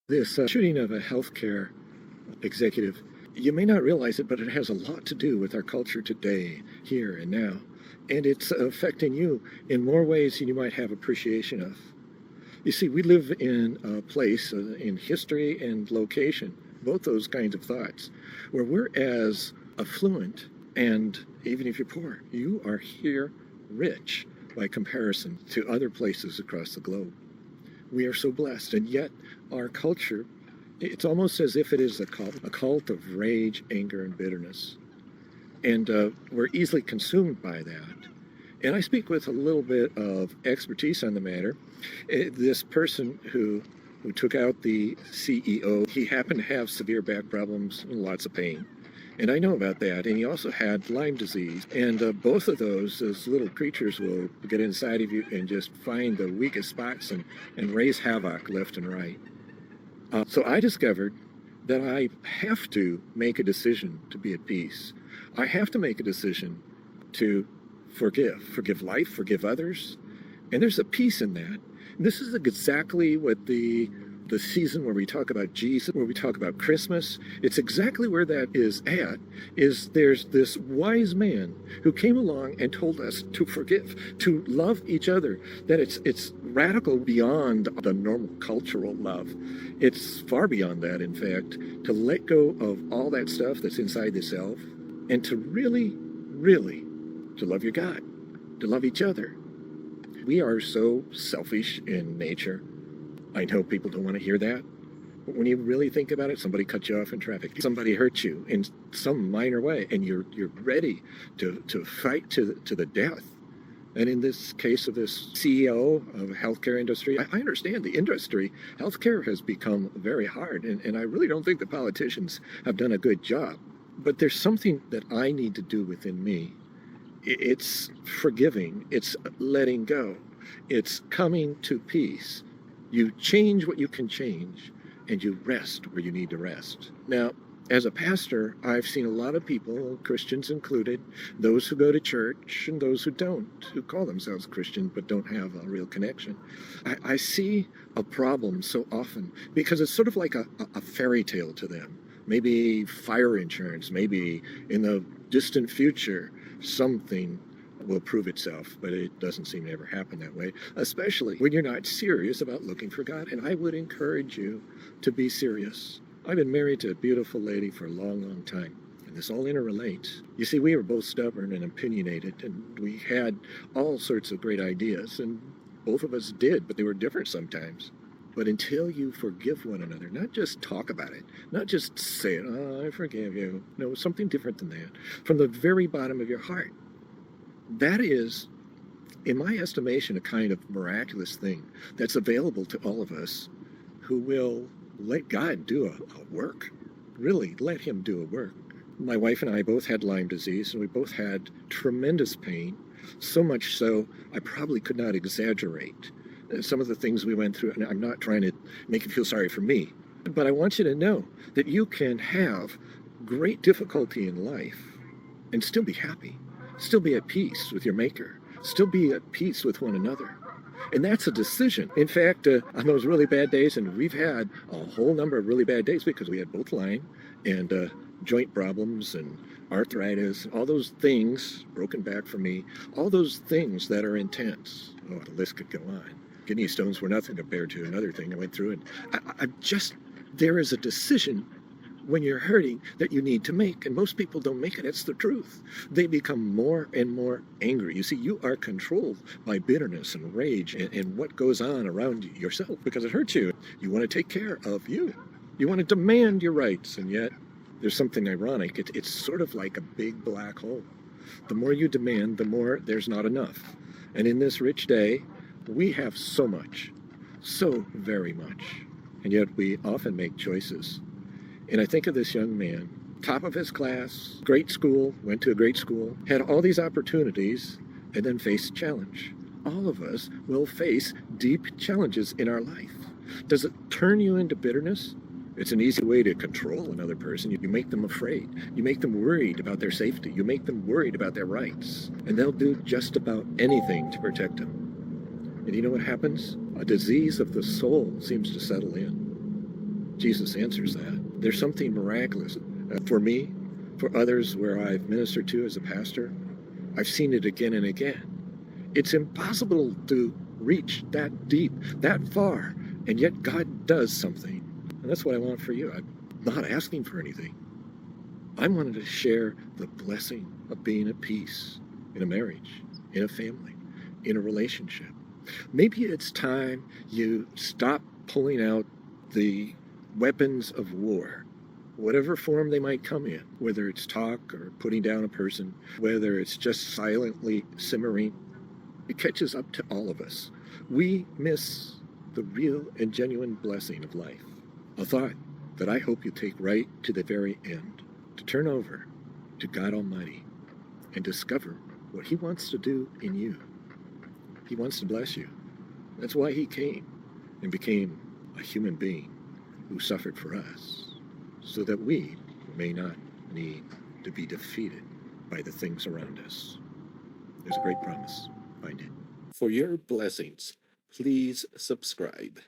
This shooting of a healthcare executive, you may not realize it, but it has a lot to do with our culture today, here and now. And it's affecting you in more ways than you might have appreciation of. You see, we live in a place in history and location, both those kinds of thoughts, where we're as affluent, and even if you're poor, you are here rich by comparison to other places across the globe. We are so blessed, and yet our culture, it's almost as if it is a cult of rage, anger, and bitterness. And we're easily consumed by that. And I speak with a little bit of expertise on the matter. This person who took out the CEO, he happened to have severe back problems and lots of pain. And I know about that. And he also had Lyme disease. And both of those little creatures will get inside of you and just find the weakest spots and raise havoc left and right. So I discovered that I have to make a decision to be at peace. I have to make a decision to forgive life, forgive others. And there's a peace in that. And this is exactly what the season where we talk about Jesus, where we talk about Christmas, it's exactly where that is at, is there's this wise man who came along and told us to forgive, to love each other, that it's radical beyond the normal cultural love. It's far beyond that, in fact, to let go of all that stuff that's inside the self and to really, really to love your God, to love each other. We are so selfish in nature. I know people don't want to hear that, but when you really think about it, somebody cut you off in traffic, somebody hurt you in some minor way, and you're ready to fight to the death. And in this case of this CEO of the healthcare industry, I understand the industry. Healthcare has become very hard, and I really don't think the politicians have done a good job. But there's something that I need to do within me. It's forgiving, it's letting go, it's coming to peace. You change what you can change, and you rest where you need to rest. Now, as a pastor, I've seen a lot of people, Christians included, those who go to church and those who don't, who call themselves Christian but don't have a real connection. I see a problem so often because it's sort of like a fairy tale to them. Maybe fire insurance, maybe in the distant future, something will prove itself, but it doesn't seem to ever happen that way, especially when you're not serious about looking for God. And I would encourage you to be serious. I've been married to a beautiful lady for a long, long time, and this all interrelates. You see, we were both stubborn and opinionated, and we had all sorts of great ideas, and both of us did, but they were different sometimes. But until you forgive one another, not just talk about it, not just say it, oh, I forgive you. No, something different than that. From the very bottom of your heart. That is, in my estimation, a kind of miraculous thing that's available to all of us who will let God do a work. Really, let him do a work. My wife and I both had Lyme disease, and we both had tremendous pain, so much so I probably could not exaggerate some of the things we went through. And I'm not trying to make you feel sorry for me, but I want you to know that you can have great difficulty in life and still be happy. Still be at peace with your Maker. Still be at peace with one another. And that's a decision. In fact, on those really bad days, and we've had a whole number of really bad days because we had both Lyme and joint problems and arthritis, all those things, broken back for me, all those things that are intense. Oh, the list could go on. Kidney stones were nothing compared to another thing I went through. And there is a decision when you're hurting that you need to make, and most people don't make it. It's the truth. They become more and more angry. You see, you are controlled by bitterness and rage and what goes on around yourself because it hurts you. You want to take care of you. You want to demand your rights, and yet there's something ironic. It's sort of like a big black hole. The more you demand, the more there's not enough. And in this rich day, we have so much, so very much, and yet we often make choices. And I think of this young man, top of his class, great school, went to a great school, had all these opportunities, and then faced challenge. All of us will face deep challenges in our life. Does it turn you into bitterness? It's an easy way to control another person. You make them afraid. You make them worried about their safety. You make them worried about their rights. And they'll do just about anything to protect them. And you know what happens? A disease of the soul seems to settle in. Jesus answers that. There's something miraculous. For me, for others where I've ministered to as a pastor, I've seen it again and again. It's impossible to reach that deep, that far, and yet God does something. And that's what I want for you. I'm not asking for anything. I wanted to share the blessing of being at peace in a marriage, in a family, in a relationship. Maybe it's time you stop pulling out the weapons of war, whatever form they might come in, whether it's talk or putting down a person, whether it's just silently simmering. It catches up to all of us. We miss the real and genuine blessing of life. A thought that I hope you take right to the very end, to turn over to God Almighty and discover what He wants to do in you. He wants to bless you. That's why He came and became a human being who suffered for us, so that we may not need to be defeated by the things around us. There's a great promise. Find it. For your blessings, please subscribe.